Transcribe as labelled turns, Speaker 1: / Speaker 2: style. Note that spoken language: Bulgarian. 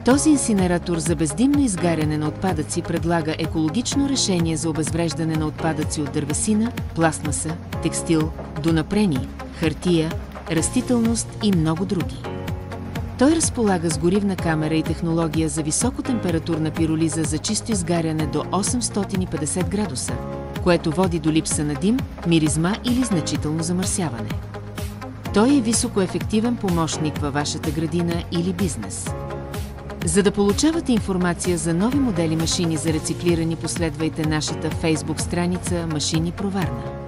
Speaker 1: Този инсинератор за бездимно изгаряне на отпадъци предлага екологично решение за обезвреждане на отпадъци от дървесина, пластмаса, текстил, донапрени, хартия, растителност и много други. Той разполага с горивна камера и технология за високотемпературна пиролиза за чисто изгаряне до 850 градуса, което води до липса на дим, миризма или значително замърсяване. Той е високоефективен помощник във вашата градина или бизнес. За да получавате информация за нови модели машини за рециклиране, последвайте нашата Facebook страница Машини Проварна.